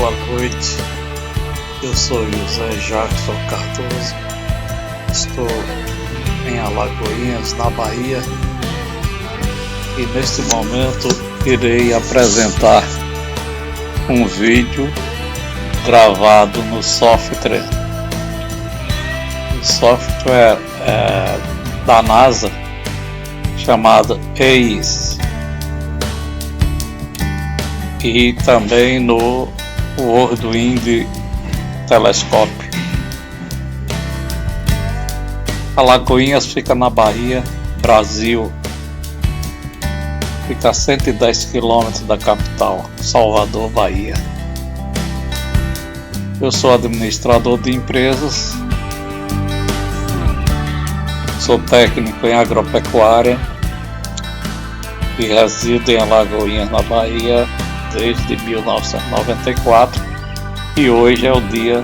boa noite. Eu sou José Jackson Cardoso, estou em Alagoinhas, na Bahia, e neste momento irei apresentar um vídeo gravado no software da NASA chamado EIS, e também no World Wind Telescope. Alagoinhas fica na Bahia, Brasil. Fica a 110 km da capital, Salvador, Bahia. Eu sou administrador de empresas, sou técnico em agropecuária e resido em Alagoinhas, na Bahia, desde 1994, e hoje é o dia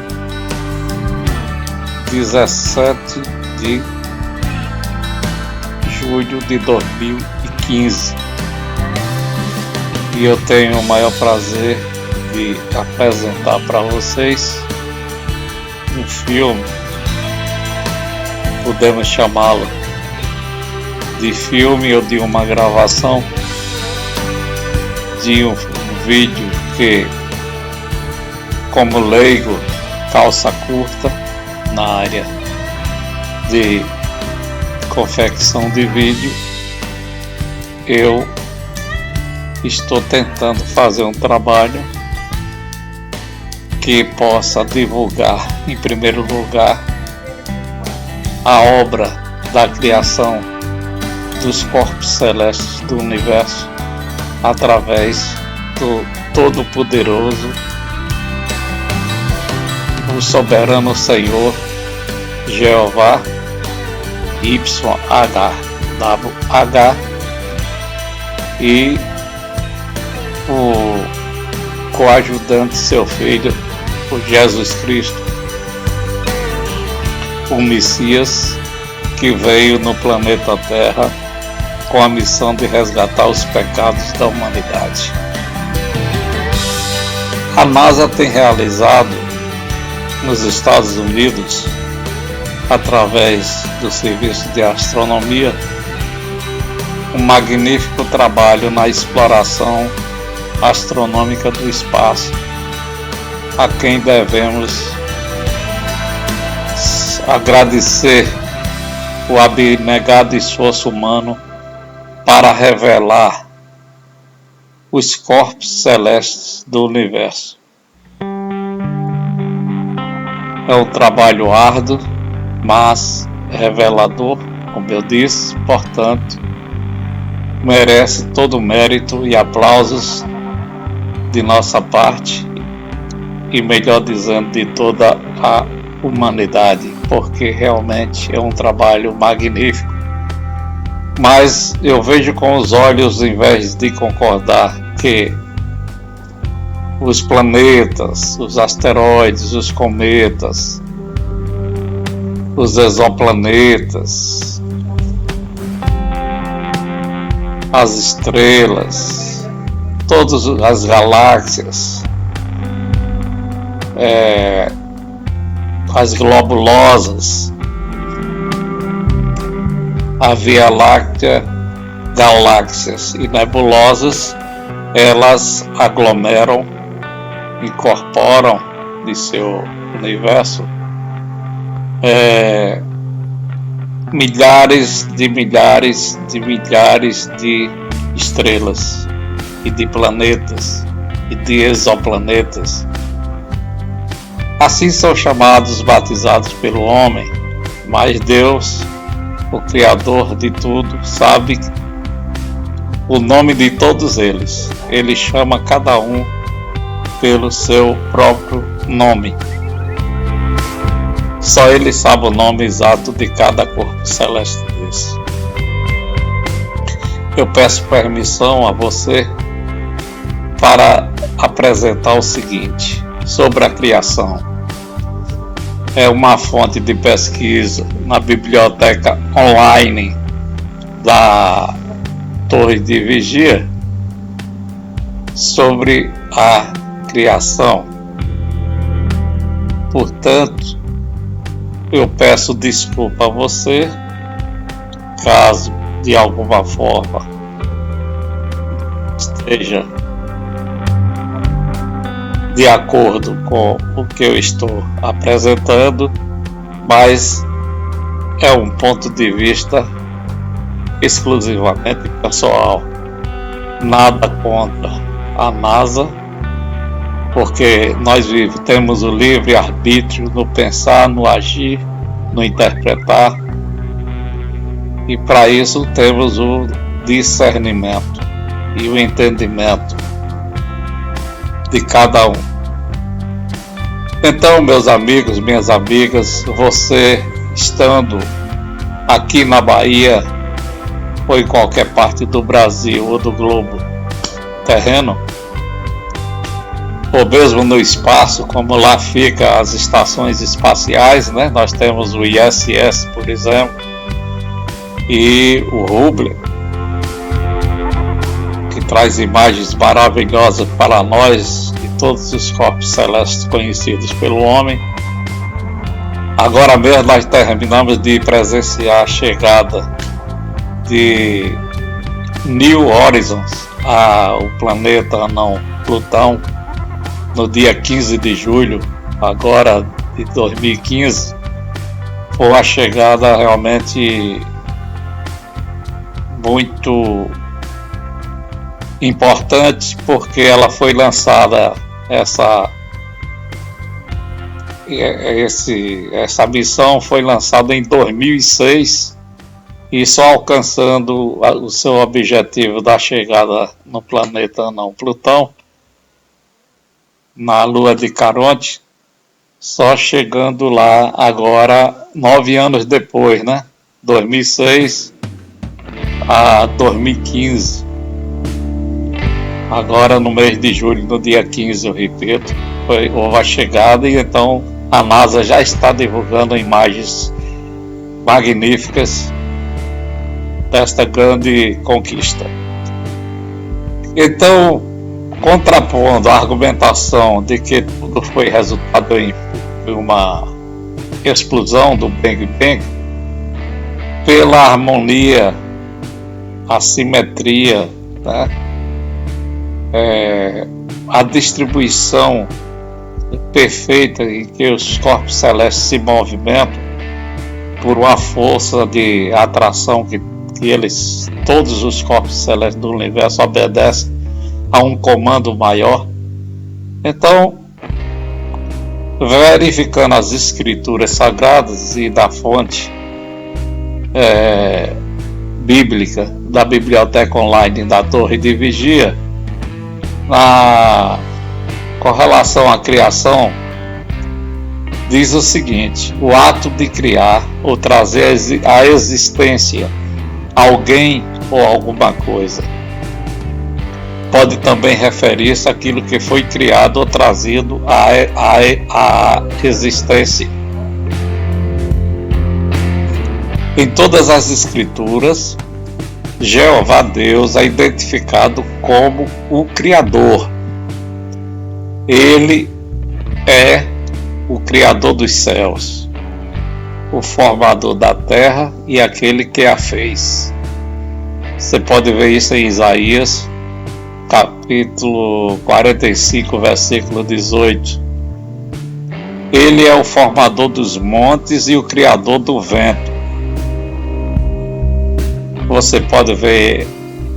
17 de julho de 2015, e eu tenho o maior prazer de apresentar para vocês um filme, podemos chamá-lo de filme ou de uma gravação de um vídeo que, como leigo, calça curta na área de confecção de vídeo, eu estou tentando fazer um trabalho que possa divulgar, em primeiro lugar, a obra da criação dos corpos celestes do universo através do Todo-Poderoso, o Soberano Senhor Jeová YHWH, e o coadjudante, seu filho, o Jesus Cristo, o Messias, que veio no planeta Terra com a missão de resgatar os pecados da humanidade. A NASA tem realizado nos Estados Unidos, através do Serviço de Astronomia, um magnífico trabalho na exploração astronômica do espaço, a quem devemos agradecer o abnegado esforço humano para revelar os corpos celestes do universo. É um trabalho árduo, mas revelador, como eu disse, portanto, merece todo o mérito e aplausos de nossa parte, e melhor dizendo, de toda a humanidade, porque realmente é um trabalho magnífico. Mas eu vejo com os olhos, em vez de concordar, que os planetas, os asteroides, os cometas, os exoplanetas, as estrelas, todas as galáxias, as globulosas, a Via Láctea, galáxias e nebulosas, elas aglomeram, incorporam de seu universo milhares de estrelas e de planetas e de exoplanetas. Assim são chamados, batizados pelo homem, mas Deus, o Criador de tudo, sabe o nome de todos eles. Ele chama cada um pelo seu próprio nome. Só Ele sabe o nome exato de cada corpo celeste desse. Eu peço permissão a você para apresentar o seguinte sobre a criação. É uma fonte de pesquisa na biblioteca online da Torre de Vigia sobre a criação Portanto, eu peço desculpa a você, caso de alguma forma esteja de acordo com o que eu estou apresentando, mas é um ponto de vista exclusivamente pessoal. Nada contra a NASA, porque nós temos o livre arbítrio no pensar, no agir, no interpretar, e para isso temos o discernimento e o entendimento de cada um. Então, meus amigos, minhas amigas, você estando aqui na Bahia ou em qualquer parte do Brasil ou do globo terreno, ou mesmo no espaço, como lá fica as estações espaciais, né? Nós temos o ISS, por exemplo, e o Hubble, que traz imagens maravilhosas para nós de todos os corpos celestes conhecidos pelo homem. Agora mesmo nós terminamos de presenciar a chegada de New Horizons ao planeta anão Plutão, no dia 15 de julho, agora de 2015, foi uma chegada realmente muito importante, porque ela foi lançada, essa missão foi lançada em 2006 e só alcançando o seu objetivo da chegada no planeta anão Plutão, na lua de Caronte, só chegando lá agora 9 anos depois, né? 2006 a 2015. Agora no mês de julho, no dia 15, eu repito, houve a chegada, e então a NASA já está divulgando imagens magníficas desta grande conquista. Então, contrapondo a argumentação de que tudo foi resultado em uma explosão do Big Bang, pela harmonia, a simetria, né? A distribuição perfeita em que os corpos celestes se movimentam por uma força de atração que eles, todos os corpos celestes do universo obedecem a um comando maior. Então, verificando as escrituras sagradas e da fonte bíblica da Biblioteca Online da Torre de Vigia, com relação à criação, diz o seguinte: o ato de criar ou trazer à existência alguém ou alguma coisa pode também referir-se àquilo que foi criado ou trazido à existência. Em todas as escrituras, Jeová Deus é identificado como o Criador. Ele é o Criador dos céus, o formador da terra e aquele que a fez. Você pode ver isso em Isaías, capítulo 45, versículo 18. Ele é o formador dos montes e o criador do vento. Você pode ver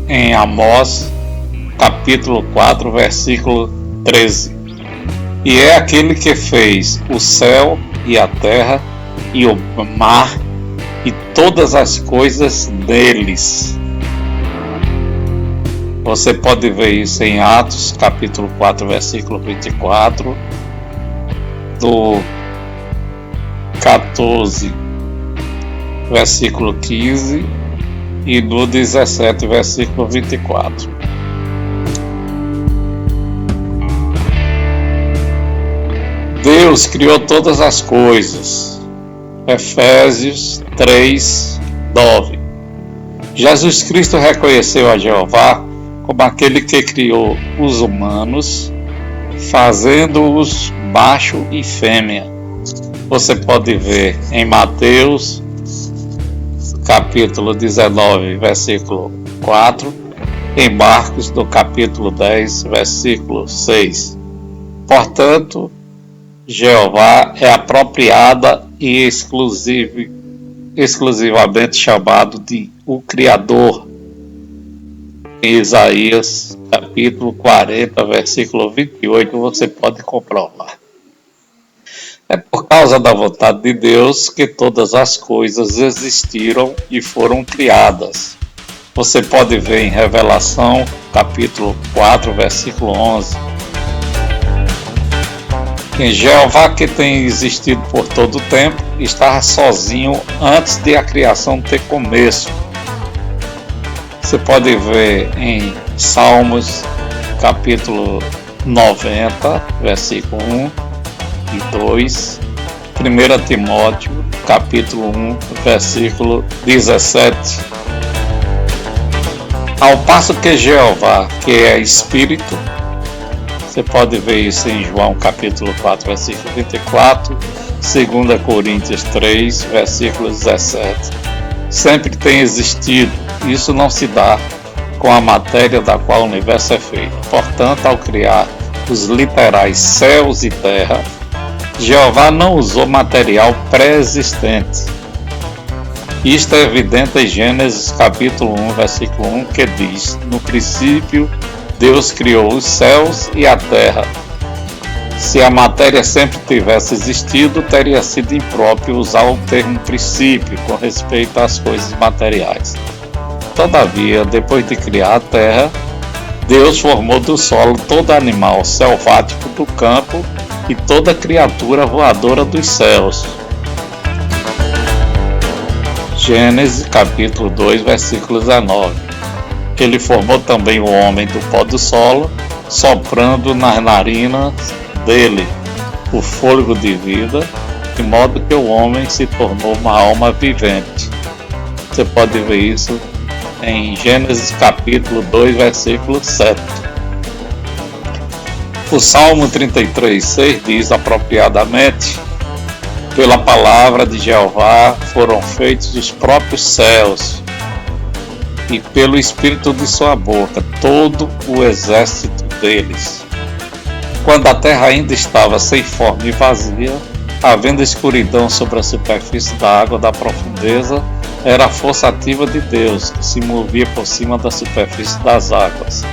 em Amós, capítulo 4, versículo 13. E é aquele que fez o céu e a terra e o mar e todas as coisas deles. Você pode ver isso em Atos, capítulo 4, versículo 24, do 14, versículo 15, e no 17, versículo 24. Deus criou todas as coisas. Efésios 3, 9. Jesus Cristo reconheceu a Jeová como aquele que criou os humanos, fazendo-os macho e fêmea. Você pode ver em Mateus, capítulo 19, versículo 4, em Marcos, no capítulo 10, versículo 6. Portanto, Jeová é apropriada e exclusivamente chamado de o Criador. Em Isaías, capítulo 40, versículo 28, você pode comprovar. É por causa da vontade de Deus que todas as coisas existiram e foram criadas. Você pode ver em Revelação, capítulo 4, versículo 11. Que Jeová, que tem existido por todo o tempo, estava sozinho antes de a criação ter começo. Você pode ver em Salmos, capítulo 90, versículo 1 e 2, 1 Timóteo, capítulo 1, versículo 17. Ao passo que Jeová, que é Espírito, você pode ver isso em João, capítulo 4, versículo 24, 2 Coríntios 3, versículo 17. Sempre tem existido. Isso não se dá com a matéria da qual o universo é feito. Portanto, ao criar os literais céus e terra, Jeová não usou material pré-existente. Isto é evidente em Gênesis capítulo 1, versículo 1, que diz: no princípio, Deus criou os céus e a terra. Se a matéria sempre tivesse existido, teria sido impróprio usar o termo princípio com respeito às coisas materiais. Todavia, depois de criar a terra, Deus formou do solo todo animal selvático do campo e toda criatura voadora dos céus. Gênesis capítulo 2, versículo 19. Ele formou também o homem do pó do solo, soprando nas narinas dele o fôlego de vida, de modo que o homem se tornou uma alma vivente. Você pode ver isso em Gênesis capítulo 2, versículo 7. O Salmo 33:6 diz apropriadamente: pela palavra de Jeová foram feitos os próprios céus, e pelo espírito de sua boca todo o exército deles. Quando a terra ainda estava sem forma e vazia, havendo escuridão sobre a superfície da água da profundeza, era a força ativa de Deus que se movia por cima da superfície das águas.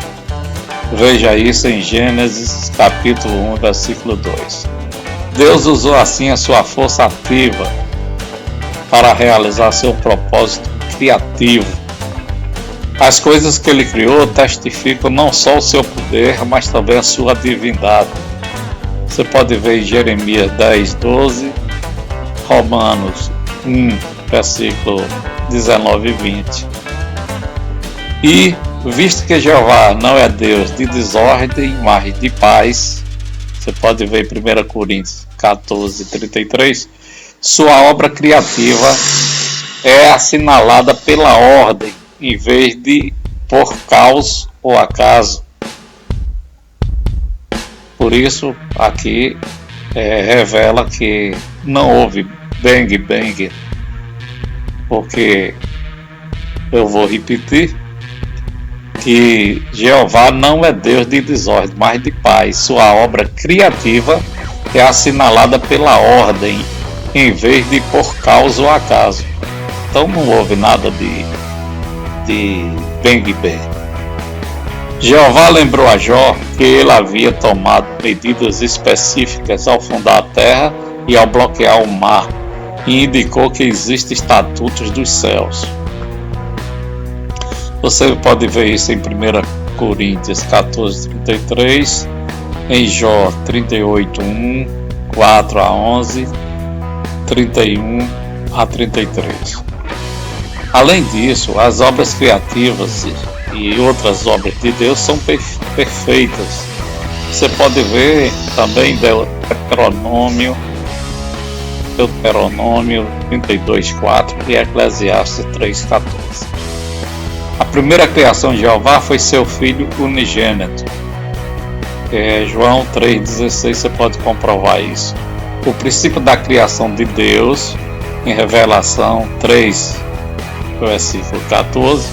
Veja isso em Gênesis capítulo 1, versículo 2. Deus usou assim a sua força ativa para realizar seu propósito criativo. As coisas que ele criou testificam não só o seu poder, mas também a sua divindade. Você pode ver em Jeremias 10, 12, Romanos 1, versículo 19 e 20. E, visto que Jeová não é Deus de desordem, mas de paz, você pode ver em 1 Coríntios 14, 33, sua obra criativa é assinalada pela ordem, em vez de por caos ou acaso. Por isso, aqui revela que não houve bang bang, porque eu vou repetir que Jeová não é Deus de desordem, mas de paz. Sua obra criativa é assinalada pela ordem, em vez de por causa ou acaso. Então não houve nada de bang bang. Jeová lembrou a Jó que ele havia tomado medidas específicas ao fundar a terra e ao bloquear o mar, e indicou que existem estatutos dos céus. Você pode ver isso em 1 Coríntios 14, 33, em Jó 38, 1, 4 a 11, 31 a 33. Além disso, as obras criativas e outras obras de Deus são perfeitas. Você pode ver também Deuteronômio 32:4 e Eclesiastes 3:14. A primeira criação de Jeová foi seu filho unigênito. João 3:16, você pode comprovar isso. O princípio da criação de Deus, em Revelação 3, versículo 14.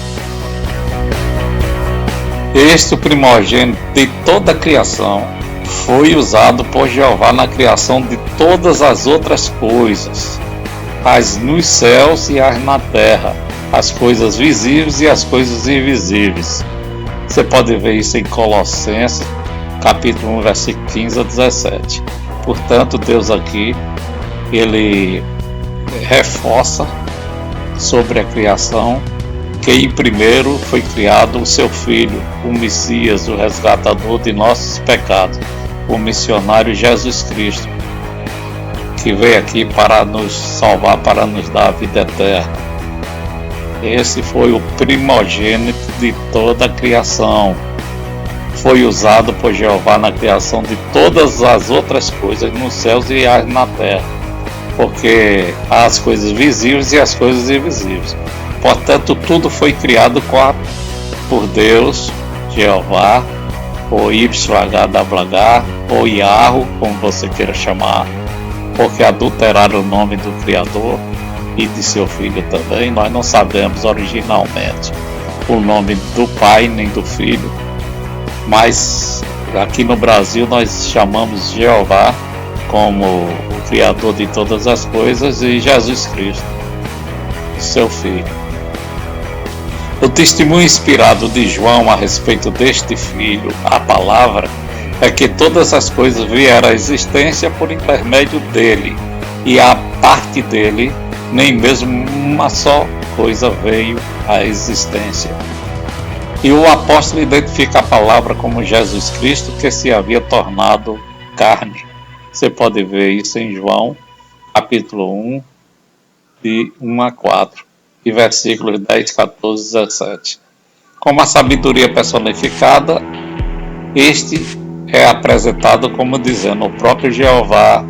Este, o primogênito de toda a criação, foi usado por Jeová na criação de todas as outras coisas, as nos céus e as na terra, as coisas visíveis e as coisas invisíveis. Você pode ver isso em Colossenses, capítulo 1, versículo 15 a 17. Portanto, Deus aqui, ele reforça sobre a criação que em primeiro foi criado o seu Filho, o Messias, o resgatador de nossos pecados, o missionário Jesus Cristo, que veio aqui para nos salvar, para nos dar a vida eterna. Esse foi o primogênito de toda a criação. Foi usado por Jeová na criação de todas as outras coisas nos céus e na terra, porque há as coisas visíveis e as coisas invisíveis. Portanto, tudo foi criado por Deus, Jeová, ou YHWH, ou Yahweh, como você queira chamar, porque adulteraram o nome do Criador e de seu Filho também. Nós não sabemos originalmente o nome do Pai nem do Filho, mas aqui no Brasil nós chamamos Jeová como o Criador de todas as coisas e Jesus Cristo, seu Filho. O testemunho inspirado de João a respeito deste Filho, a palavra, é que todas as coisas vieram à existência por intermédio dele, e a parte dele, nem mesmo uma só coisa veio à existência. E o apóstolo identifica a palavra como Jesus Cristo, que se havia tornado carne. Você pode ver isso em João, capítulo 1, de 1 a 4. E versículos 10, 14 e 17. Como a sabedoria personificada, este é apresentado como dizendo: o próprio Jeová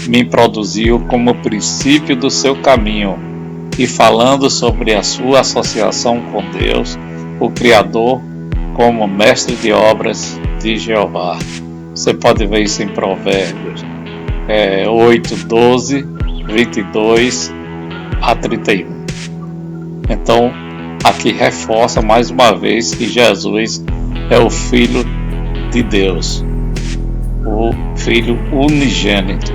me produziu como princípio do seu caminho, e falando sobre a sua associação com Deus, o Criador, como mestre de obras de Jeová. Você pode ver isso em Provérbios 8, 12, 22 a 31. Então, aqui reforça mais uma vez que Jesus é o Filho de Deus, o Filho unigênito.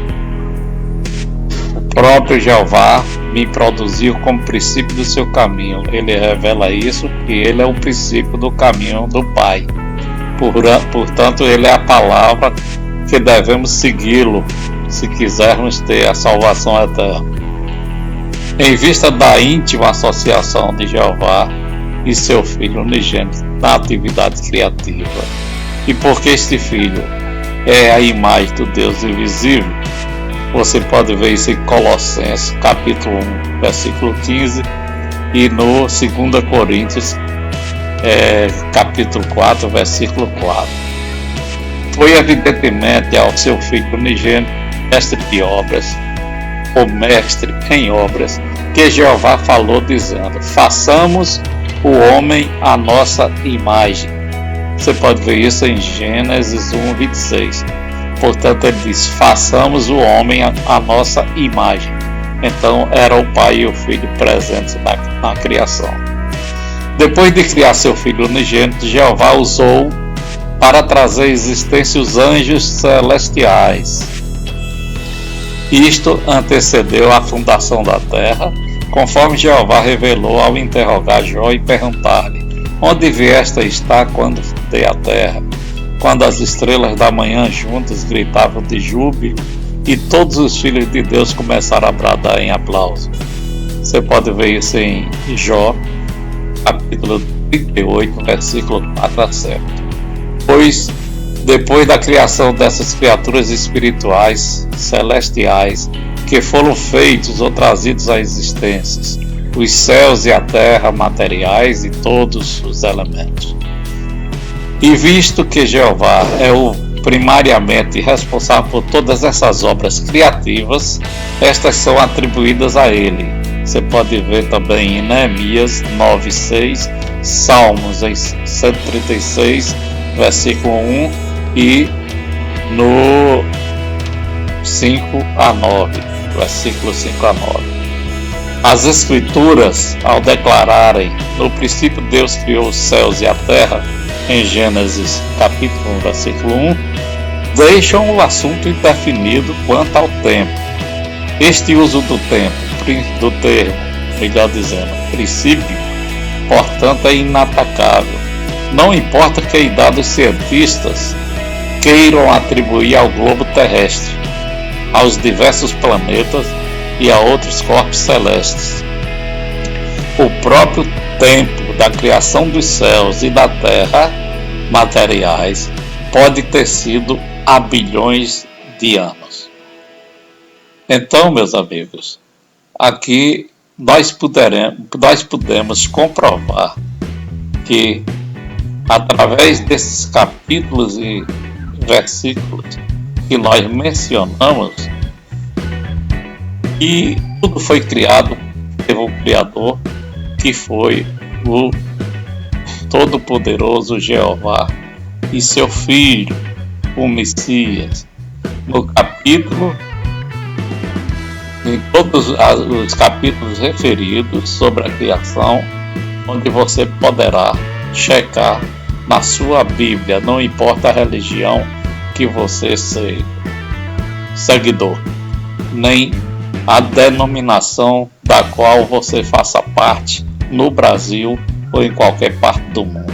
O próprio Jeová me produziu como princípio do seu caminho. Ele revela isso, que ele é o princípio do caminho do Pai. Portanto, ele é a palavra que devemos segui-lo se quisermos ter a salvação eterna. Em vista da íntima associação de Jeová e seu Filho unigênito na atividade criativa, e porque este Filho é a imagem do Deus invisível, você pode ver isso em Colossenses capítulo 1, versículo 15, e no 2 Coríntios capítulo 4, versículo 4. Foi evidentemente ao seu Filho unigênito, mestre de obras, o mestre em obras, que Jeová falou dizendo: façamos o homem à nossa imagem. Você pode ver isso em Gênesis 1, 26. Portanto, ele diz: façamos o homem à nossa imagem. Então, era o Pai e o Filho presentes na criação. Depois de criar seu Filho unigênito, Jeová usou para trazer à existência os anjos celestiais. Isto antecedeu a fundação da terra, conforme Jeová revelou ao interrogar Jó e perguntar-lhe: onde vieste a estar quando fundei a terra? Quando as estrelas da manhã juntas gritavam de júbilo e todos os filhos de Deus começaram a bradar em aplauso. Você pode ver isso em Jó, capítulo 38, versículo 4 a 7. Pois, depois da criação dessas criaturas espirituais, celestiais, que foram feitos ou trazidos à existência, os céus e a terra materiais e todos os elementos. E visto que Jeová é o primariamente responsável por todas essas obras criativas, estas são atribuídas a ele. Você pode ver também em Neemias 9:6, Salmos 136, versículo 1, e no 5-9, versículos 5-9. As Escrituras, ao declararem: no princípio Deus criou os céus e a terra, em Gênesis capítulo 1, versículo 1, deixam o assunto indefinido quanto ao tempo. Este uso do termo, melhor dizendo, princípio, portanto, é inatacável. Não importa que a idade dos cientistas queiram atribuir ao globo terrestre, aos diversos planetas e a outros corpos celestes. O próprio tempo da criação dos céus e da terra materiais pode ter sido há bilhões de anos. Então, meus amigos, aqui nós podemos comprovar que, através desses capítulos e versículos que nós mencionamos, que tudo foi criado pelo Criador, que foi o Todo-Poderoso Jeová e seu Filho, o Messias. No capítulo, em todos os capítulos referidos sobre a criação, onde você poderá checar na sua Bíblia, não importa a religião que você seja seguidor, nem a denominação da qual você faça parte no Brasil ou em qualquer parte do mundo.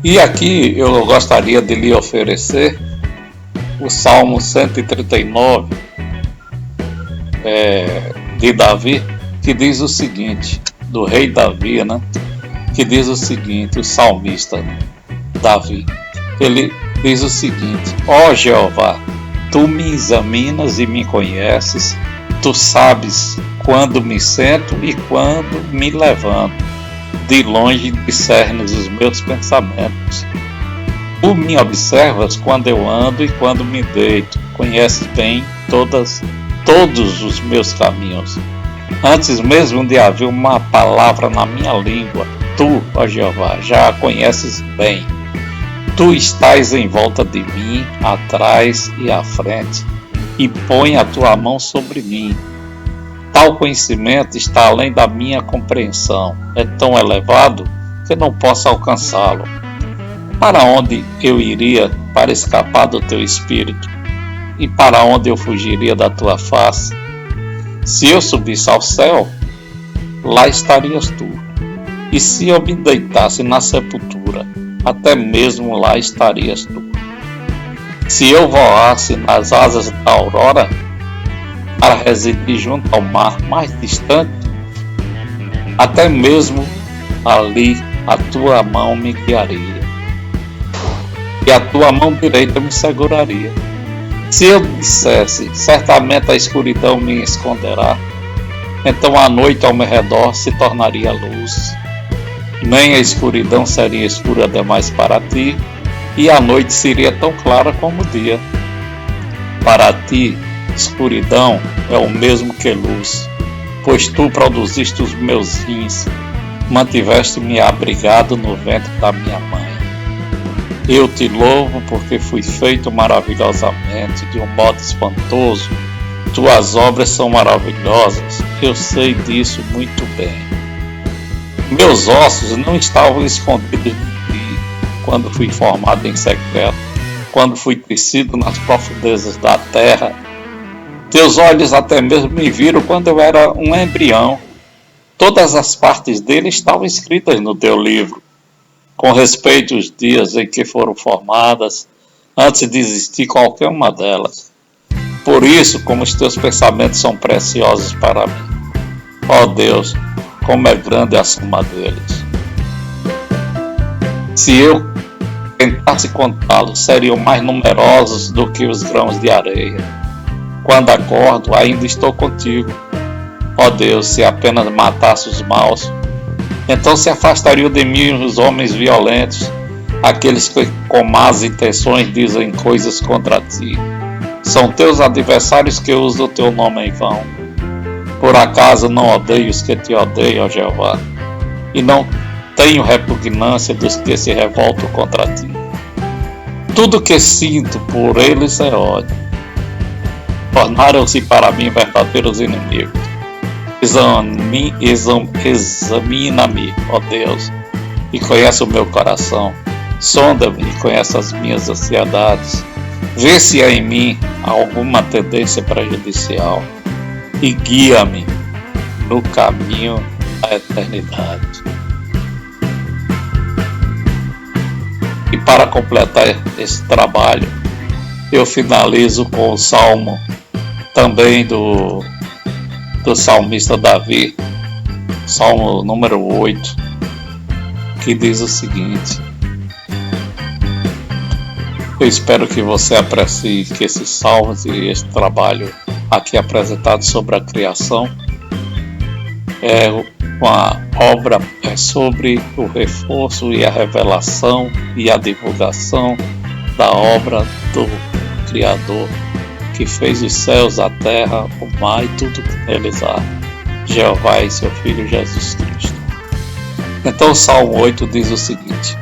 E aqui eu gostaria de lhe oferecer o Salmo 139 de Davi, que diz o seguinte, do rei Davi, né? Que diz o seguinte, o salmista Davi, ele diz o seguinte: ó Jeová, tu me examinas e me conheces, tu sabes quando me sento e quando me levanto, de longe discernes os meus pensamentos. Tu me observas quando eu ando e quando me deito, conheces bem todos os meus caminhos. Antes mesmo de haver uma palavra na minha língua, tu, ó Jeová, já a conheces bem. Tu estás em volta de mim, atrás e à frente, e põe a tua mão sobre mim. Tal conhecimento está além da minha compreensão, é tão elevado que não posso alcançá-lo. Para onde eu iria para escapar do teu espírito? E para onde eu fugiria da tua face? Se eu subisse ao céu, lá estarias tu. E se eu me deitasse na sepultura, até mesmo lá estarias tu. Se eu voasse nas asas da aurora, para residir junto ao mar mais distante, até mesmo ali a tua mão me guiaria, e a tua mão direita me seguraria. Se eu dissesse, certamente a escuridão me esconderá, então a noite ao meu redor se tornaria luz. Nem a escuridão seria escura demais para ti, e a noite seria tão clara como o dia. Para ti, escuridão é o mesmo que luz, pois tu produziste os meus rins, mantiveste-me abrigado no ventre da minha mãe. Eu te louvo porque fui feito maravilhosamente, de um modo espantoso. Tuas obras são maravilhosas, eu sei disso muito bem. Meus ossos não estavam escondidos de ti, quando fui formado em secreto, quando fui tecido nas profundezas da terra. Teus olhos até mesmo me viram quando eu era um embrião. Todas as partes dele estavam escritas no teu livro, com respeito aos dias em que foram formadas, antes de existir qualquer uma delas. Por isso, como os teus pensamentos são preciosos para mim, ó Deus, como é grande a soma deles. Se eu tentasse contá-los, seriam mais numerosos do que os grãos de areia. Quando acordo, ainda estou contigo. Ó Deus, se apenas matasse os maus, então se afastariam de mim os homens violentos, aqueles que com más intenções dizem coisas contra ti. São teus adversários que usam o teu nome em vão. Por acaso não odeio os que te odeiam, ó Jeová, e não tenho repugnância dos que se revoltam contra ti. tudo que sinto por eles é ódio. Tornaram-se para mim verdadeiros inimigos. Examina-me, ó Deus, e conhece o meu coração. Sonda-me e conhece as minhas ansiedades. Vê se há em mim alguma tendência prejudicial e guia-me no caminho da eternidade. E para completar esse trabalho, eu finalizo com o salmo também do salmista Davi, salmo número 8, que diz o seguinte: eu espero que você aprecie que esses salmos e esse trabalho aqui apresentado sobre a criação é uma obra sobre o reforço e a revelação e a divulgação da obra do Criador, que fez os céus, a terra, o mar e tudo que neles há, Jeová e seu Filho Jesus Cristo. Então o Salmo 8 diz o seguinte: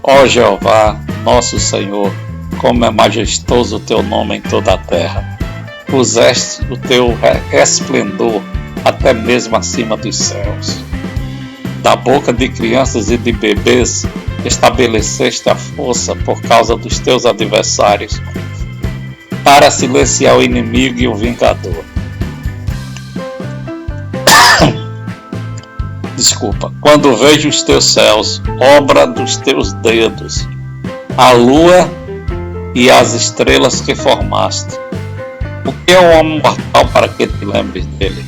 ó Jeová, nosso Senhor, como é majestoso o teu nome em toda a terra. Puseste o teu esplendor até mesmo acima dos céus. Da boca de crianças e de bebês estabeleceste a força por causa dos teus adversários, para silenciar o inimigo e o vingador. Desculpa. Quando vejo os teus céus, obra dos teus dedos, a lua e as estrelas que formaste. O que é o homem mortal para que te lembres dele?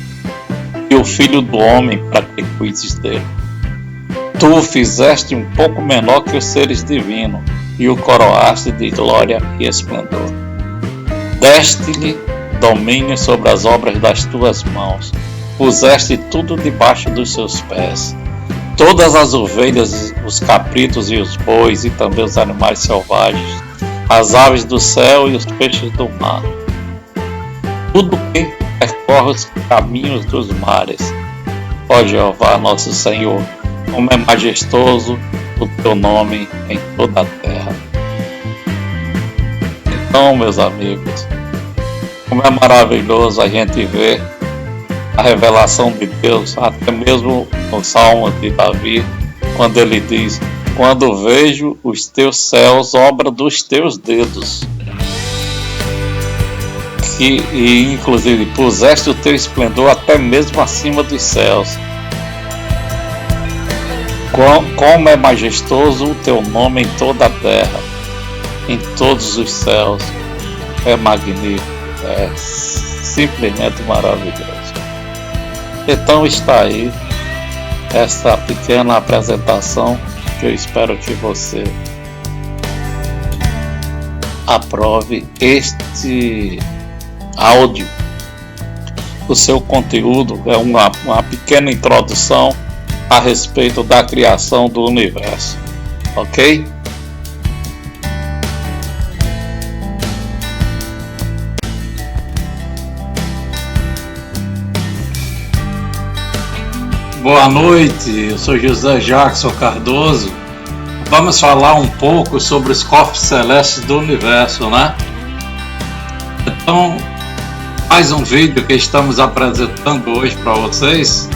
E o filho do homem para que cuides dele? Tu o fizeste um pouco menor que os seres divinos e o coroaste de glória e esplendor. Deste-lhe domínio sobre as obras das tuas mãos. Puseste tudo debaixo dos seus pés. Todas as ovelhas, os cabritos e os bois, e também os animais selvagens, as aves do céu e os peixes do mar. Tudo que percorre os caminhos dos mares. Ó Jeová, nosso Senhor, como é majestoso o teu nome em toda a terra. Então, meus amigos, como é maravilhoso a gente ver a revelação de Deus, até mesmo no Salmo de Davi, quando ele diz: quando vejo os teus céus, obra dos teus dedos, e inclusive puseste o teu esplendor até mesmo acima dos céus. Como é majestoso o teu nome em toda a terra, em todos os céus. É magnífico, é simplesmente maravilhoso. Então está aí essa pequena apresentação, que eu espero que você aprove este áudio. O seu conteúdo é uma pequena introdução a respeito da criação do universo, ok? Boa noite, eu sou José Jackson Cardoso. Vamos falar um pouco sobre os corpos celestes do universo, né? Então, mais um vídeo que estamos apresentando hoje para vocês.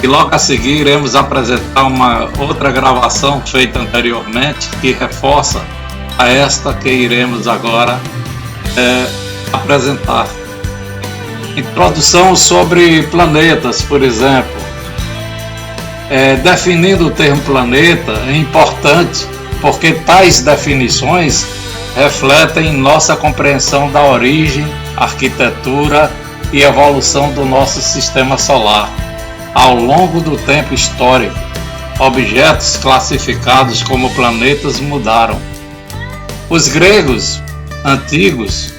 E logo a seguir iremos apresentar uma outra gravação feita anteriormente que reforça a esta que iremos agora apresentar. Introdução sobre planetas, por exemplo. Definindo o termo planeta é importante porque tais definições refletem nossa compreensão da origem, arquitetura e evolução do nosso sistema solar. Ao longo do tempo histórico, objetos classificados como planetas mudaram. Os gregos antigos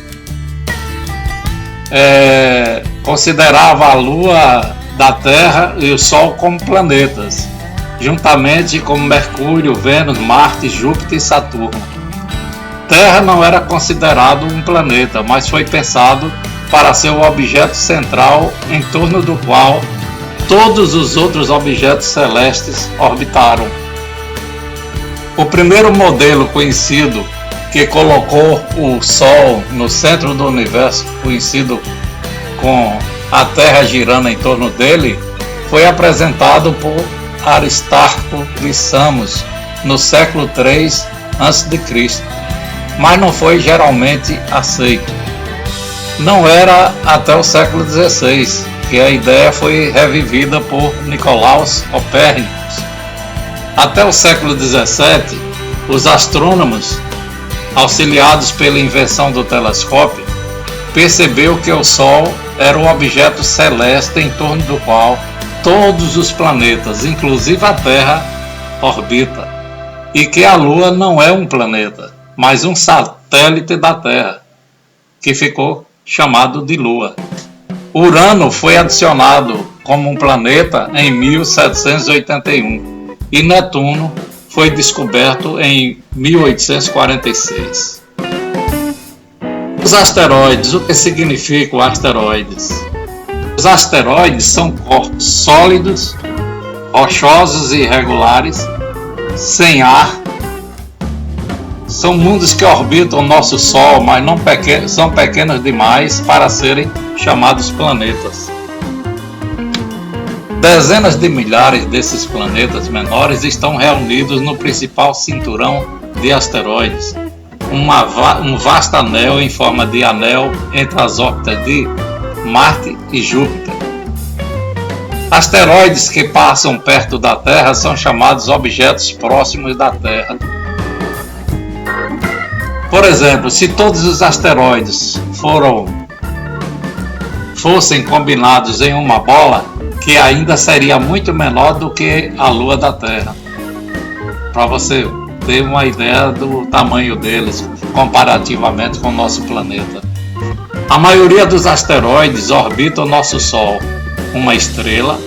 consideravam a Lua da Terra e o Sol como planetas, juntamente com Mercúrio, Vênus, Marte, Júpiter e Saturno. Terra não era considerado um planeta, mas foi pensado para ser o objeto central em torno do qual todos os outros objetos celestes orbitaram. O primeiro modelo conhecido que colocou o Sol no centro do universo, conhecido com a Terra girando em torno dele, foi apresentado por Aristarco de Samos no século III a.C., mas não foi geralmente aceito. Não era até o século XVI que a ideia foi revivida por Nicolaus Copérnicos. Até o século XVII, os astrônomos, auxiliados pela invenção do telescópio, percebeu que o Sol era um objeto celeste em torno do qual todos os planetas, inclusive a Terra, orbitam, e que a Lua não é um planeta, mas um satélite da Terra, que ficou chamado de Lua. Urano foi adicionado como um planeta em 1781 e Netuno foi descoberto em 1846. Os asteroides. O que significam asteroides? Os asteroides são corpos sólidos, rochosos e irregulares, sem ar. São mundos que orbitam o nosso Sol, mas não são pequenos demais para serem chamados planetas. Dezenas de milhares desses planetas menores estão reunidos no principal cinturão de asteroides, um vasto anel em forma de anel entre as órbitas de Marte e Júpiter. Asteroides que passam perto da Terra são chamados objetos próximos da Terra. Por exemplo, se todos os asteroides fossem combinados em uma bola, que ainda seria muito menor do que a Lua da Terra. Para você ter uma ideia do tamanho deles comparativamente com o nosso planeta. A maioria dos asteroides orbita o nosso Sol, uma estrela,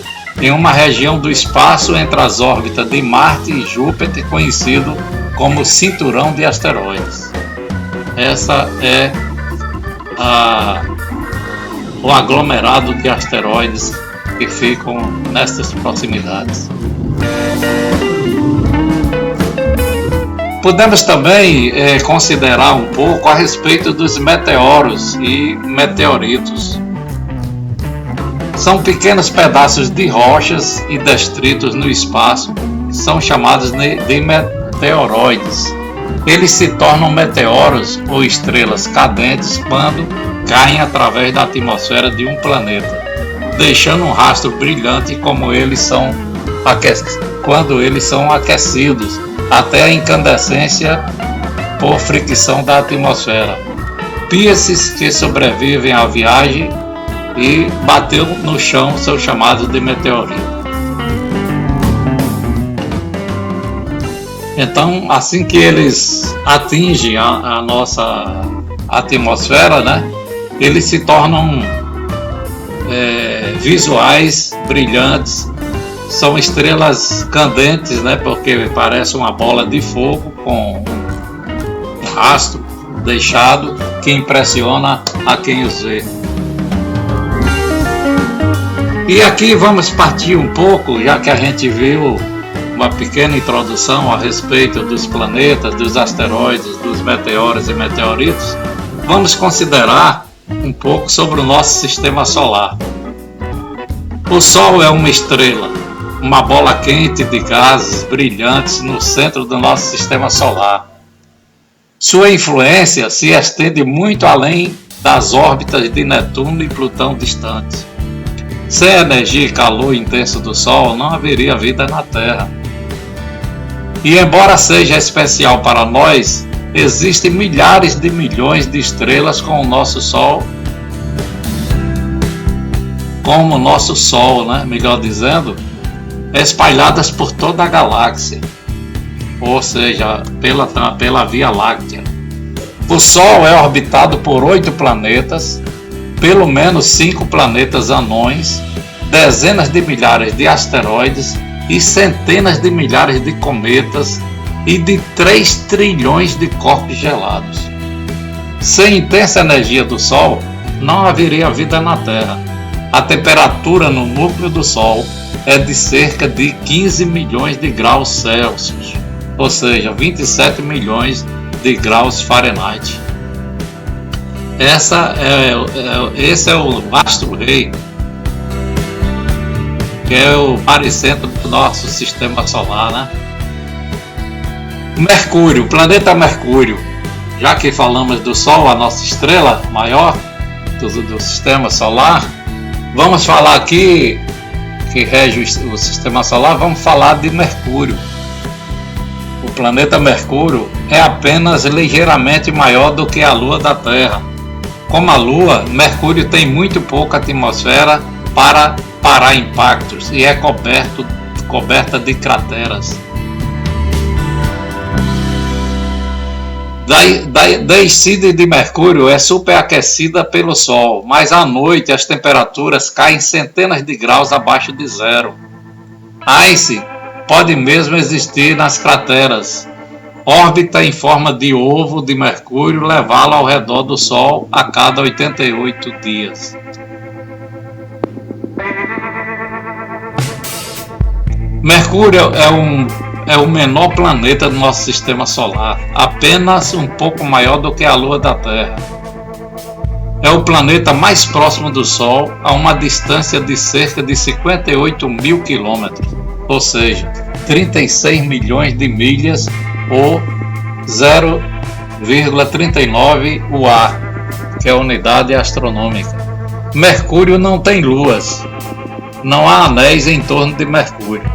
em uma região do espaço entre as órbitas de Marte e Júpiter, conhecido como cinturão de asteroides. Essa é o aglomerado de asteroides que ficam nestas proximidades. Podemos também considerar um pouco a respeito dos meteoros e meteoritos. São pequenos pedaços de rochas e detritos no espaço, são chamados de meteoroides. Eles se tornam meteoros ou estrelas cadentes quando caem através da atmosfera de um planeta, deixando um rastro brilhante quando eles são aquecidos até a incandescência por fricção da atmosfera. Píceres que sobrevivem à viagem e bateu no chão são chamados de meteorito. Então, assim que eles atingem a nossa atmosfera, né, eles se tornam visuais, brilhantes. São estrelas candentes, né, porque parece uma bola de fogo com um rastro deixado que impressiona a quem os vê. E aqui vamos partir um pouco, já que a gente viu uma pequena introdução a respeito dos planetas, dos asteroides, dos meteoros e meteoritos, vamos considerar um pouco sobre o nosso sistema solar. O Sol é uma estrela, uma bola quente de gases brilhantes no centro do nosso sistema solar. Sua influência se estende muito além das órbitas de Netuno e Plutão distantes. Sem a energia e calor intenso do Sol, não haveria vida na Terra. E embora seja especial para nós, existem milhares de milhões de estrelas com o nosso Sol, como o nosso Sol, né? Melhor dizendo, espalhadas por toda a galáxia, ou seja, pela Via Láctea. O Sol é orbitado por 8 planetas, pelo menos 5 planetas anões, dezenas de milhares de asteroides e centenas de milhares de cometas e de 3 trilhões de corpos gelados. Sem a intensa energia do Sol, não haveria vida na Terra. A temperatura no núcleo do Sol é de cerca de 15 milhões de graus Celsius. ou seja, 27 milhões de graus Fahrenheit. Esse é o astro-rei, que é o baricentro do nosso sistema solar, né? Mercúrio, o planeta Mercúrio, já que falamos do Sol, a nossa estrela maior do sistema solar, vamos falar aqui, que rege o sistema solar, vamos falar de Mercúrio. O planeta Mercúrio é apenas ligeiramente maior do que a Lua da Terra. Como a Lua, Mercúrio tem muito pouca atmosfera para parar impactos e é coberta de crateras. Da Sídney de Mercúrio é superaquecida pelo Sol, mas à noite as temperaturas caem centenas de graus abaixo de zero. Ice pode mesmo existir nas crateras. Órbita em forma de ovo de Mercúrio levá-lo ao redor do Sol a cada 88 dias. Mercúrio é o menor planeta do nosso sistema solar, apenas um pouco maior do que a Lua da Terra. É o planeta mais próximo do Sol a uma distância de cerca de 58 mil quilômetros, ou seja, 36 milhões de milhas ou 0,39 UA, que é a unidade astronômica. Mercúrio não tem luas, não há anéis em torno de Mercúrio.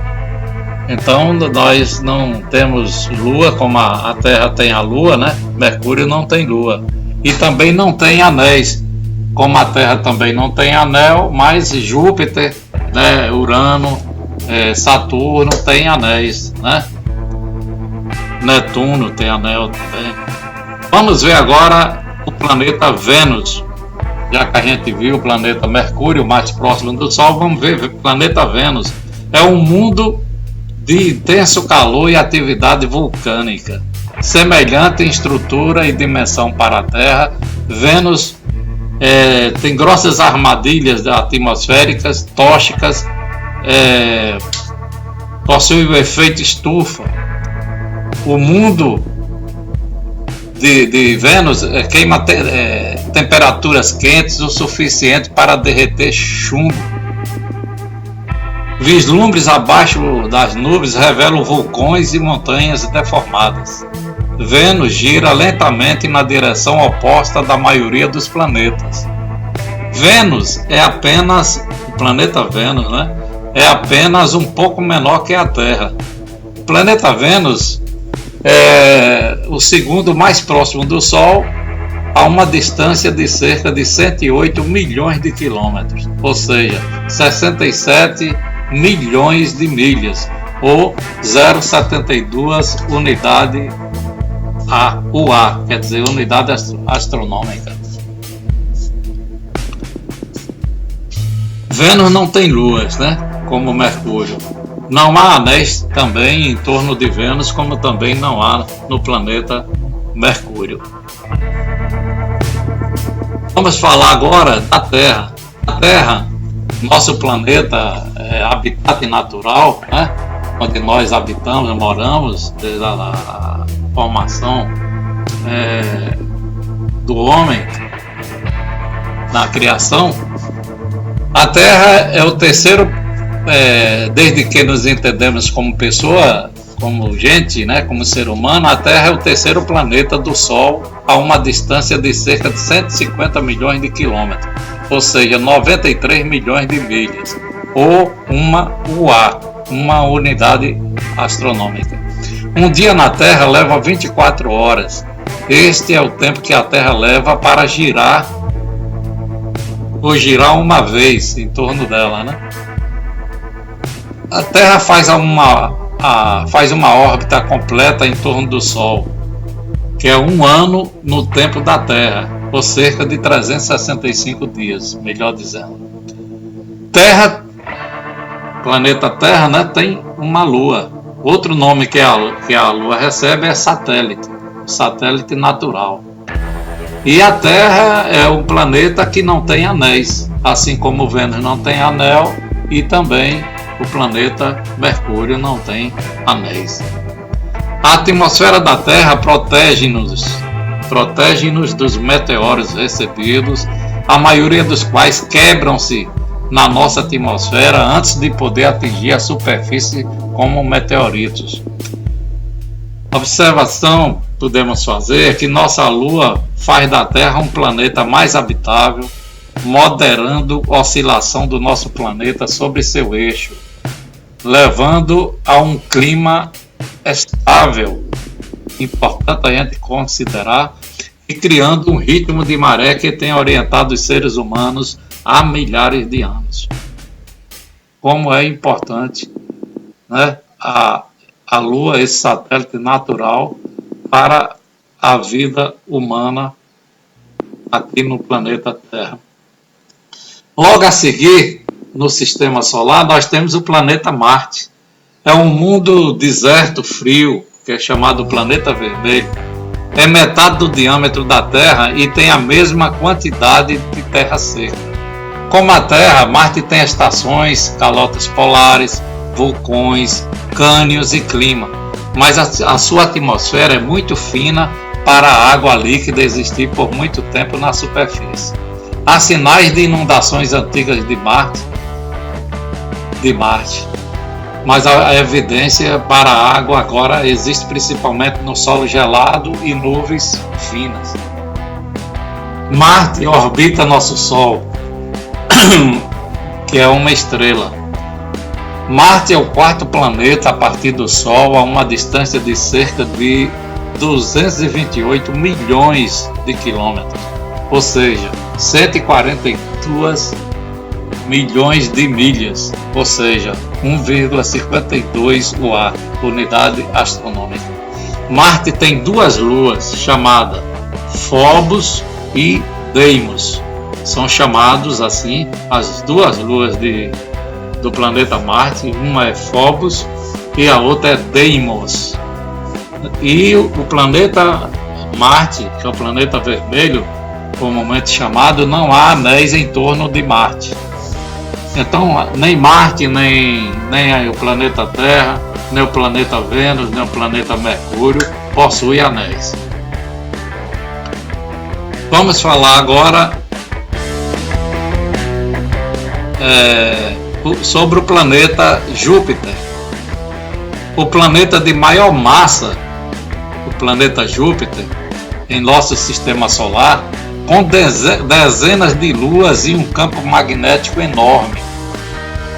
Então nós não temos lua como a Terra tem a lua, né? Mercúrio não tem lua. E também não tem anéis, como a Terra também não tem anel, mas Júpiter, né, Urano, Saturno tem anéis, né? Netuno tem anel também. Vamos ver agora o planeta Vênus. Já que a gente viu o planeta Mercúrio mais próximo do Sol, vamos ver o planeta Vênus. É um mundo de intenso calor e atividade vulcânica. Semelhante em estrutura e dimensão para a Terra, Vênus tem grossas armadilhas atmosféricas, tóxicas, possui o efeito estufa. O mundo de Vênus queima temperaturas quentes o suficiente para derreter chumbo. Vislumbres abaixo das nuvens revelam vulcões e montanhas deformadas. Vênus gira lentamente na direção oposta da maioria dos planetas. O planeta Vênus, né? É apenas um pouco menor que a Terra. O planeta Vênus é o segundo mais próximo do Sol, a uma distância de cerca de 108 milhões de quilômetros, ou seja, 67 milhões de milhas, ou 0,72 unidade UA, quer dizer, unidade astronômica. Vênus não tem luas, né? Como Mercúrio. Não há anéis também em torno de Vênus, como também não há no planeta Mercúrio. Vamos falar agora da Terra. A Terra, nosso planeta, é habitat natural, né? Onde nós habitamos, moramos, desde a formação do homem na criação. A Terra é o terceiro, desde que nos entendemos como pessoa, como gente, né, como ser humano, a Terra é o terceiro planeta do Sol a uma distância de cerca de 150 milhões de quilômetros, ou seja, 93 milhões de milhas, ou uma UA, uma unidade astronômica. Um dia na Terra leva 24 horas. Este é o tempo que a Terra leva para girar, ou girar uma vez em torno dela, né? A Terra faz uma órbita completa em torno do Sol, que é um ano no tempo da Terra, ou cerca de 365 dias, melhor dizendo. Planeta Terra, né, tem uma Lua. Outro nome que a Lua recebe é satélite natural. E a Terra é um planeta que não tem anéis, assim como Vênus não tem anel e também o planeta Mercúrio não tem anéis. A atmosfera da Terra protege-nos dos meteoros recebidos, a maioria dos quais quebram-se na nossa atmosfera antes de poder atingir a superfície como meteoritos. Observação podemos fazer que nossa Lua faz da Terra um planeta mais habitável, moderando a oscilação do nosso planeta sobre seu eixo, levando a um clima estável, importante a gente considerar, e criando um ritmo de maré que tem orientado os seres humanos há milhares de anos. Como é importante, né, a Lua, esse satélite natural, para a vida humana aqui no planeta Terra. Logo a seguir, no Sistema Solar, nós temos o planeta Marte. É um mundo deserto, frio, que é chamado planeta vermelho. É metade do diâmetro da Terra e tem a mesma quantidade de terra seca. Como a Terra, Marte tem estações, calotas polares, vulcões, cânions e clima, mas a sua atmosfera é muito fina para a água líquida existir por muito tempo na superfície. Há sinais de inundações antigas de Marte, mas a evidência para a água agora existe principalmente no solo gelado e nuvens finas. Marte orbita nosso Sol, que é uma estrela. Marte é o quarto planeta a partir do Sol, a uma distância de cerca de 228 milhões de quilômetros, ou seja, 142 milhões de milhas, ou seja, 1,52 UA, unidade astronômica. Marte tem duas luas, chamadas Phobos e Deimos. São chamados assim as duas luas do planeta Marte. Uma é Phobos e a outra é Deimos. E o planeta Marte, que é o planeta vermelho, comumente chamado, não há anéis em torno de Marte. Então, nem Marte, nem o planeta Terra, nem o planeta Vênus, nem o planeta Mercúrio possuem anéis. Vamos falar agora sobre o planeta Júpiter. O planeta de maior massa, o planeta Júpiter, em nosso sistema solar, com dezenas de luas e um campo magnético enorme.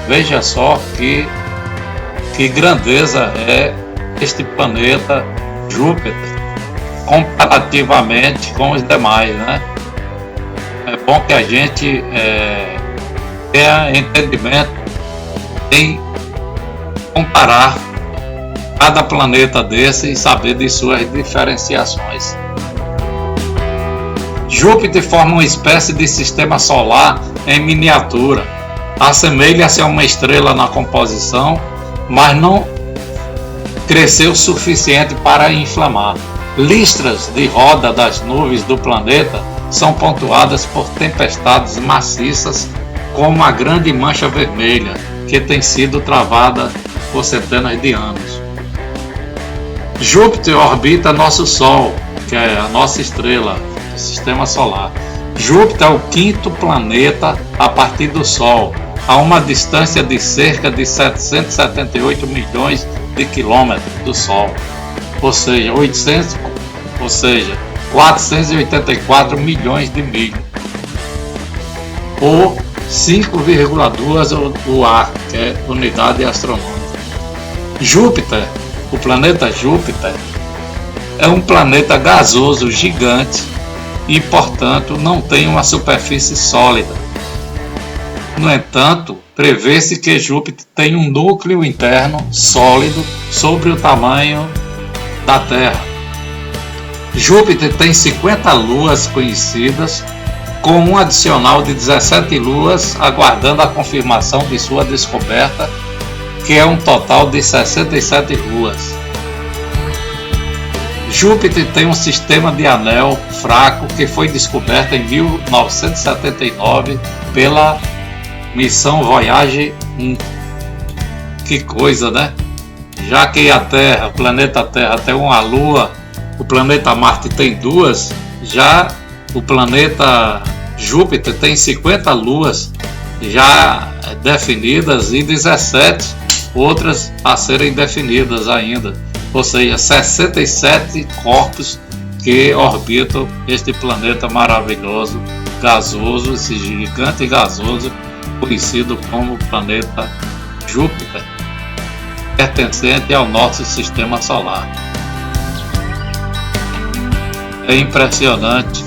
Veja só que grandeza é este planeta Júpiter, comparativamente com os demais, né? É bom que a gente tenha entendimento em comparar cada planeta desse e saber de suas diferenciações. Júpiter forma uma espécie de sistema solar em miniatura. Assemelha-se a uma estrela na composição, mas não cresceu o suficiente para inflamar. Listras de roda das nuvens do planeta são pontuadas por tempestades maciças, como a Grande Mancha Vermelha, que tem sido travada por centenas de anos. Júpiter orbita nosso Sol, que é a nossa estrela do Sistema Solar. Júpiter é o quinto planeta a partir do Sol, a uma distância de cerca de 778 milhões de quilômetros do Sol, ou seja, 484 milhões de milhas, ou 5,2 UA, que é unidade astronômica. Júpiter, o planeta Júpiter, é um planeta gasoso gigante e, portanto, não tem uma superfície sólida. No entanto, prevê-se que Júpiter tem um núcleo interno sólido sobre o tamanho da Terra. Júpiter tem 50 luas conhecidas, com um adicional de 17 luas aguardando a confirmação de sua descoberta, que é um total de 67 luas. Júpiter tem um sistema de anel fraco que foi descoberto em 1979 pela missão Voyager 1. Que coisa, né? já que a Terra, o planeta Terra tem uma Lua, o planeta Marte tem 2, já o planeta Júpiter tem 50 luas já definidas e 17 outras a serem definidas ainda, ou seja, 67 corpos que orbitam este planeta maravilhoso, gasoso, esse gigante gasoso conhecido como planeta Júpiter, pertencente ao nosso sistema solar. É impressionante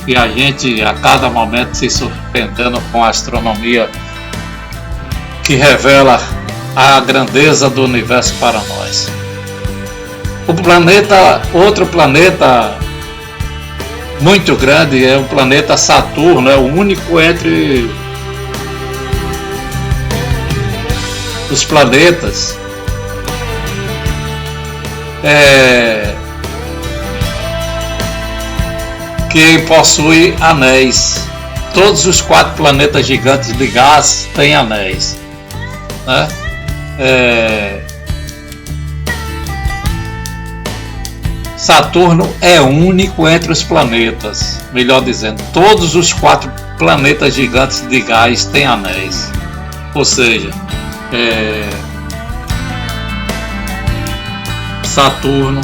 e a gente a cada momento se surpreendendo com a astronomia que revela a grandeza do universo para nós. Outro planeta muito grande é o planeta Saturno, é o único entre os planetas que possui anéis. Todos os 4 planetas gigantes de gás têm anéis, né? Saturno é único entre os planetas, melhor dizendo, todos os 4 planetas gigantes de gás têm anéis, ou seja, Saturno,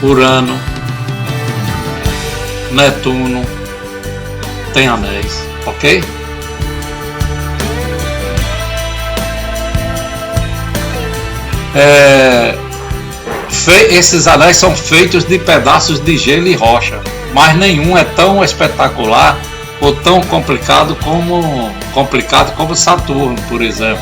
Urano, Netuno tem anéis, ok? Esses anéis são feitos de pedaços de gelo e rocha, mas nenhum é tão espetacular ou tão complicado como Saturno, por exemplo.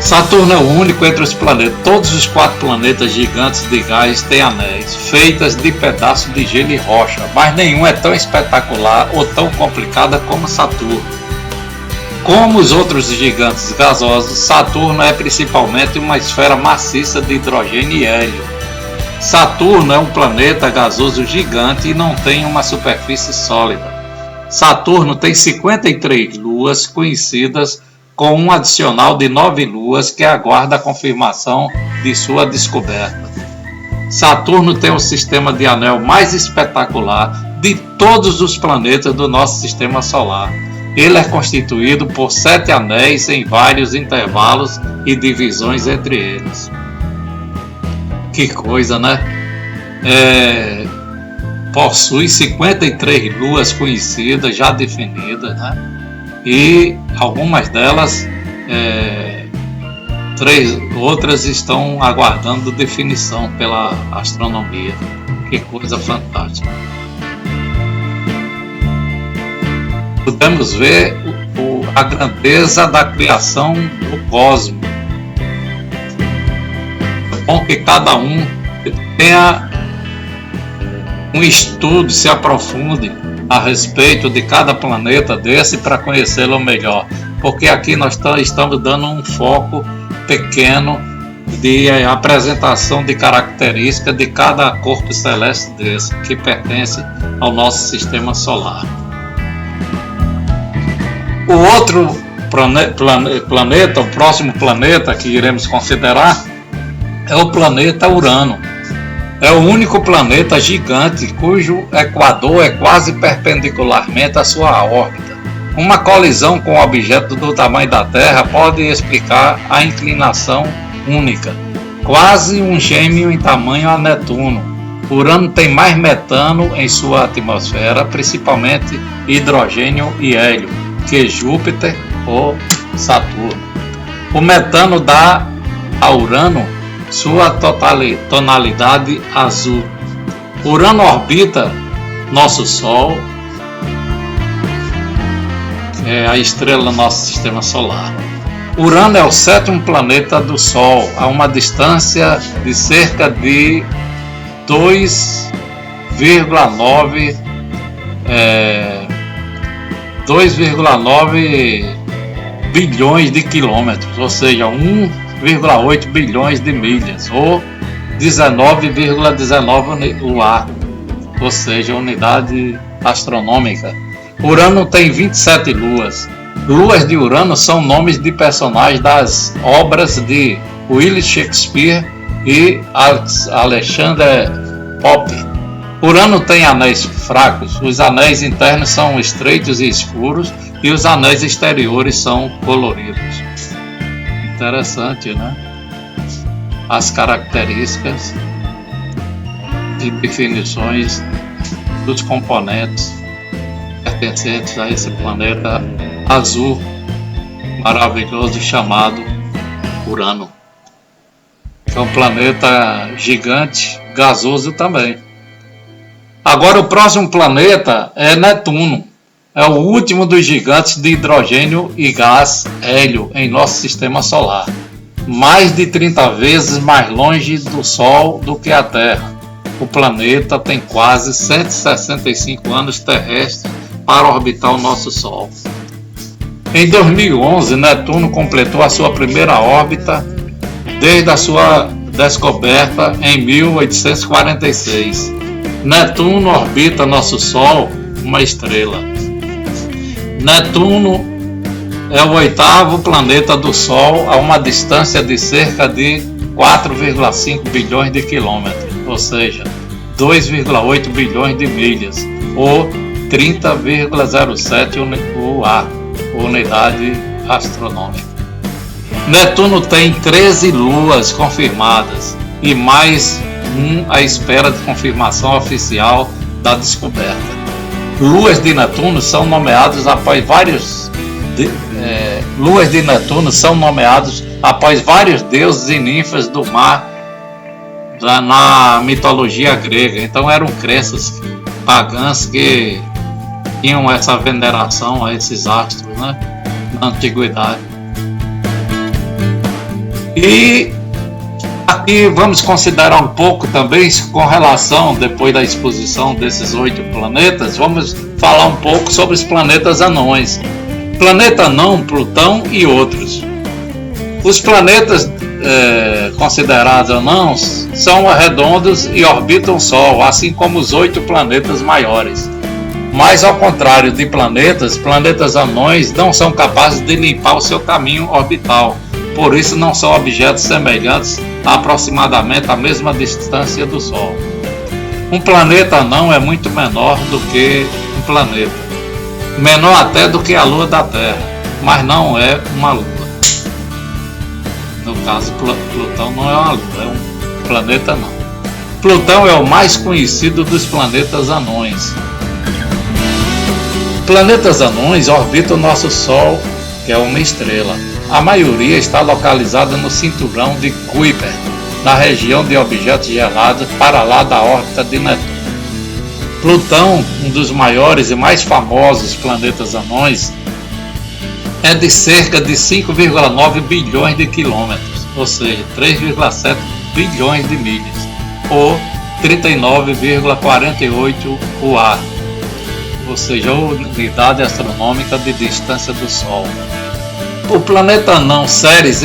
Saturno é o único entre os planetas. Todos os 4 planetas gigantes de gás têm anéis, feitas de pedaços de gelo e rocha, mas nenhum é tão espetacular ou tão complicado como Saturno. Como os outros gigantes gasosos, Saturno é principalmente uma esfera maciça de hidrogênio e hélio. Saturno é um planeta gasoso gigante e não tem uma superfície sólida. Saturno tem 53 luas conhecidas, com um adicional de 9 luas que aguarda a confirmação de sua descoberta. Saturno tem o sistema de anel mais espetacular de todos os planetas do nosso sistema solar. Ele é constituído por 7 anéis em vários intervalos e divisões entre eles. Que coisa, né? Possui 53 luas conhecidas, já definidas, né? E algumas delas, 3 outras estão aguardando definição pela astronomia. Que coisa fantástica! Podemos ver a grandeza da criação do cosmos. É bom que cada um tenha um estudo, se aprofunde a respeito de cada planeta desse para conhecê-lo melhor, porque aqui nós estamos dando um foco pequeno de apresentação de características de cada corpo celeste desse que pertence ao nosso sistema solar. O outro planeta, o próximo planeta que iremos considerar é o planeta Urano. É o único planeta gigante cujo equador é quase perpendicularmente à sua órbita. Uma colisão com um objeto do tamanho da Terra pode explicar a inclinação única, quase um gêmeo em tamanho a Netuno. Urano tem mais metano em sua atmosfera, principalmente hidrogênio e hélio, que Júpiter ou Saturno. O metano dá a Urano sua tonalidade azul. Urano orbita nosso Sol, que é a estrela do nosso sistema solar. Urano é o 7º planeta do Sol, a uma distância de cerca de 2,9 bilhões de quilômetros, ou seja, 1,8 bilhões de milhas, ou 19,19 UA, ou seja, unidade astronômica. Urano tem 27 luas, Luas de Urano são nomes de personagens das obras de William Shakespeare e Alexander Pope. Urano tem anéis fracos, os anéis internos são estreitos e escuros e os anéis exteriores são coloridos. Interessante, né? As características e definições dos componentes pertencentes a esse planeta azul maravilhoso chamado Urano. É um planeta gigante, gasoso também. Agora o próximo planeta é Netuno. É o último dos gigantes de hidrogênio e gás hélio em nosso sistema solar. Mais de 30 vezes mais longe do Sol do que a Terra. O planeta tem quase 165 anos terrestres para orbitar o nosso Sol. Em 2011, Netuno completou a sua primeira órbita desde a sua descoberta em 1846. Netuno orbita nosso Sol, uma estrela. Netuno é o oitavo planeta do Sol a uma distância de cerca de 4,5 bilhões de quilômetros, ou seja, 2,8 bilhões de milhas, ou 30,07 UA, unidade astronômica. Netuno tem 13 luas confirmadas e mais à espera de confirmação oficial da descoberta. Luas de Netuno são nomeados após vários deuses e ninfas do mar na mitologia grega. Então eram crenças pagãs que tinham essa veneração a esses astros, né, na antiguidade. E aqui vamos considerar um pouco também com relação, depois da exposição desses 8 planetas, vamos falar um pouco sobre os planetas anões. Planeta anão, Plutão e outros. Os planetas considerados anãos são redondos e orbitam o Sol, assim como os 8 planetas maiores. Mas ao contrário de planetas anões não são capazes de limpar o seu caminho orbital. Por isso não são objetos semelhantes a aproximadamente a mesma distância do Sol. Um planeta anão é muito menor do que um planeta. Menor até do que a Lua da Terra, mas não é uma Lua. No caso, Plutão não é uma Lua, é um planeta anão. Plutão é o mais conhecido dos planetas anões. Planetas anões orbitam o nosso Sol, que é uma estrela. A maioria está localizada no cinturão de Kuiper, na região de objetos gelados para lá da órbita de Netuno. Plutão, um dos maiores e mais famosos planetas anões, é de cerca de 5,9 bilhões de quilômetros, ou seja, 3,7 bilhões de milhas, ou 39,48 UA, ou seja, a unidade astronômica de distância do Sol. O planeta anão Ceres